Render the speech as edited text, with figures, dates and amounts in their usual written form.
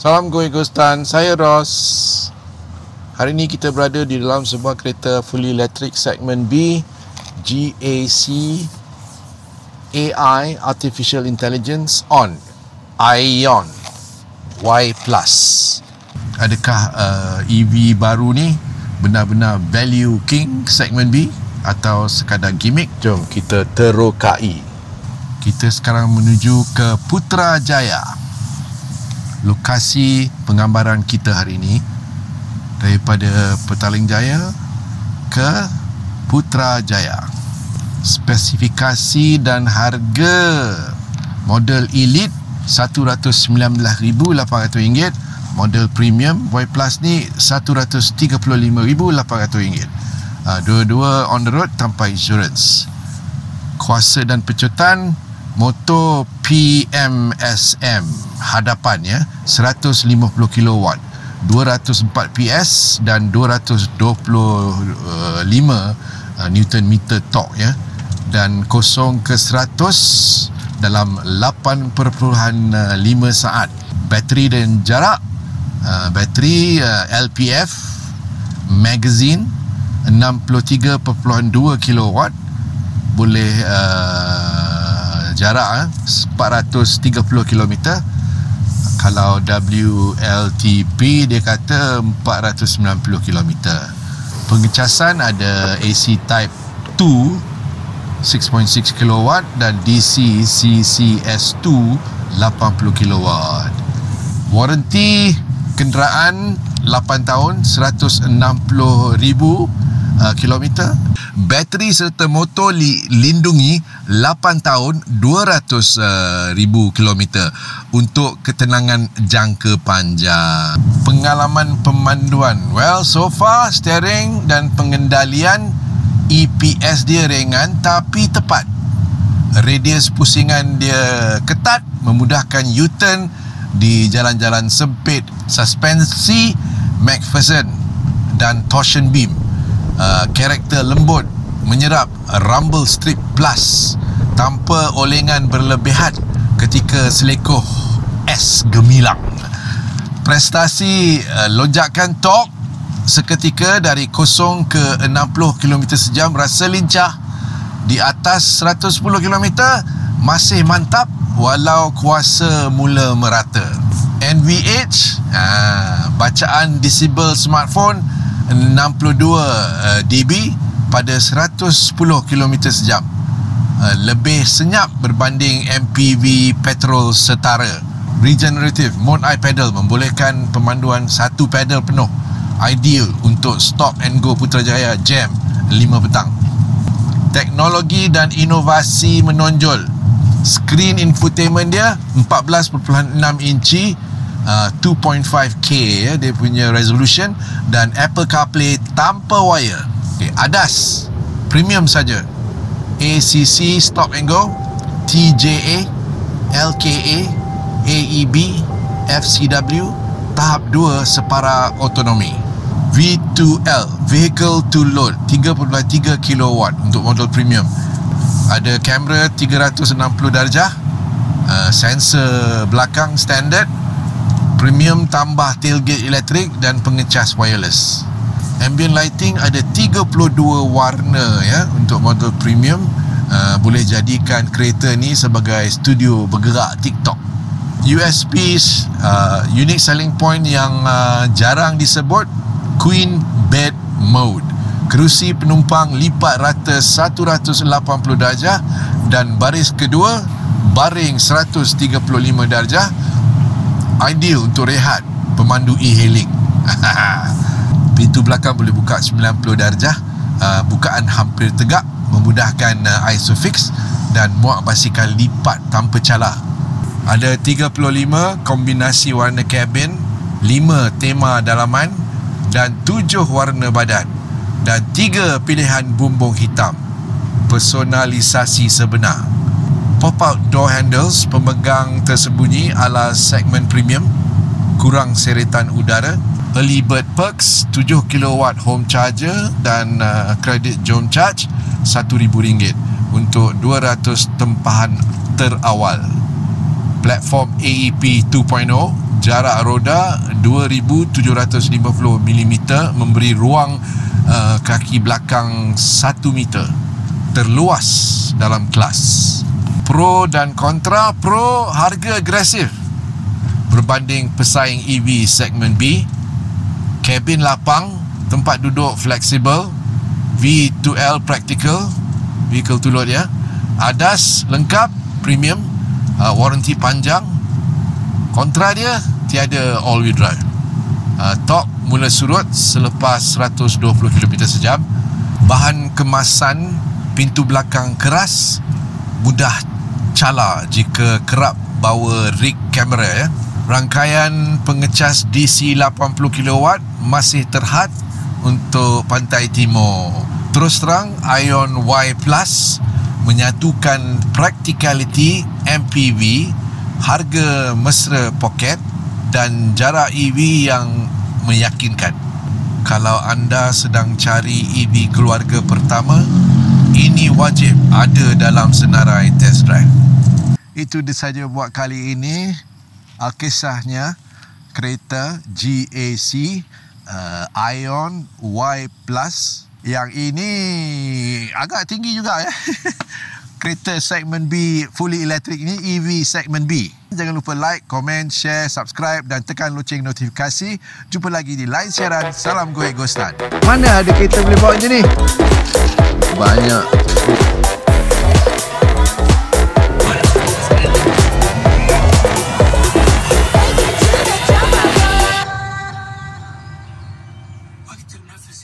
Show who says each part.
Speaker 1: Salam Go Egostan, saya Ross. Hari ini kita berada di dalam sebuah kereta fully electric segmen B, GAC AI Artificial Intelligence on ION Y+. Adakah EV baru ni benar-benar value king segmen B atau sekadar gimmick? Jom kita terokai. Kita sekarang menuju ke Putrajaya. Lokasi penggambaran kita hari ini daripada Petaling Jaya ke Putrajaya. Spesifikasi dan harga model Elite RM119,800, model Premium Y Plus ni RM135,800. Dua-dua on the road tanpa insurans. Kuasa dan pecutan motor PMSM hadapan ya, 150 kW, 204 PS dan 225 Newton meter torque ya, dan 0 ke 100 dalam 8.5 saat. Bateri dan jarak, bateri LPF magazine 63.2 kW, boleh jarak 430 km. Kalau WLTP dia kata 490 km. Pengecasan ada AC Type 2 6.6 kW dan DC CCS2 80 kW. Waranti kenderaan 8 tahun, 160,000 kilometer. Bateri serta motor lindungi 8 tahun, 200,000 kilometer untuk ketenangan jangka panjang. Pengalaman pemanduan, well, so far steering dan pengendalian EPS dia ringan tapi tepat. Radius pusingan dia ketat, memudahkan U-turn di jalan-jalan sempit. Suspensi McPherson dan torsion beam, karakter lembut, menyerap rumble strip plus tanpa olengan berlebihan ketika selekoh es gemilang. Prestasi lonjakan torque seketika dari 0 ke 60 km sejam rasa lincah. Di atas 110 km masih mantap walau kuasa mula merata. NVH, bacaan disable smartphone 62 dB pada 110 km sejam. Lebih senyap berbanding MPV petrol setara. Regenerative mode iPedal membolehkan pemanduan satu pedal penuh. Ideal untuk stop and go Putrajaya Jam 5 petang. Teknologi dan inovasi menonjol. Screen infotainment dia 14.6 inci, 2.5K ya, dia punya resolution, dan Apple CarPlay tanpa wire. ADAS premium saja. ACC stop and go, TJA, LKA, AEB, FCW, tahap 2 separa otonomi. V2L, vehicle to load, 3.3 kW untuk model premium. Ada kamera 360 darjah, sensor belakang standard. Premium tambah tailgate elektrik dan pengecas wireless. Ambient lighting ada 32 warna ya untuk model premium. Boleh jadikan kereta ni sebagai studio bergerak TikTok. USPs, unique selling point yang jarang disebut, Queen Bed Mode. Kerusi penumpang lipat rata 180 darjah dan baris kedua baring 135 darjah. Ideal untuk rehat pemandu e-hailing. Pintu belakang boleh buka 90 darjah. Bukaan hampir tegak, memudahkan ISOFIX, dan muat basikal lipat tanpa calar. Ada 35 kombinasi warna kabin, 5 tema dalaman dan 7 warna badan, dan 3 pilihan bumbung hitam. Personalisasi sebenar. Pop-out door handles, pemegang tersembunyi ala segmen premium, kurang seretan udara. Early bird perks, 7 kW home charger dan kredit Jom Charge RM1,000 untuk 200 tempahan terawal. Platform AEP 2.0 jarak roda 2750mm, memberi ruang kaki belakang 1 meter, terluas dalam kelas. Pro dan kontra. Pro, harga agresif berbanding pesaing EV segmen B, kabin lapang, tempat duduk fleksibel, V2L practical, vehicle to load ya, ADAS lengkap, premium, warranty panjang. Kontra dia, tiada all wheel drive. Torque mula surut selepas 120km sejam. Bahan kemasan pintu belakang keras, mudah cala jika kerap bawa rig kamera ya. Rangkaian pengecas DC 80kW masih terhad untuk pantai timur. Terus terang, Ion Y Plus menyatukan practicality MPV, harga mesra poket dan jarak EV yang meyakinkan. Kalau anda sedang cari EV keluarga pertama, ini wajib ada dalam senarai test drive. Itu sahaja buat kali ini. Kisahnya kereta GAC Ion Y Plus. Yang ini agak tinggi juga ya. Kereta segmen B fully electric ini, EV segmen B. Jangan lupa like, komen, share, subscribe dan tekan loceng notifikasi. Jumpa lagi di lain siaran. Salam Goek Gostan. Mana ada kereta boleh bawa macam ni? Banyak. Waktu nafas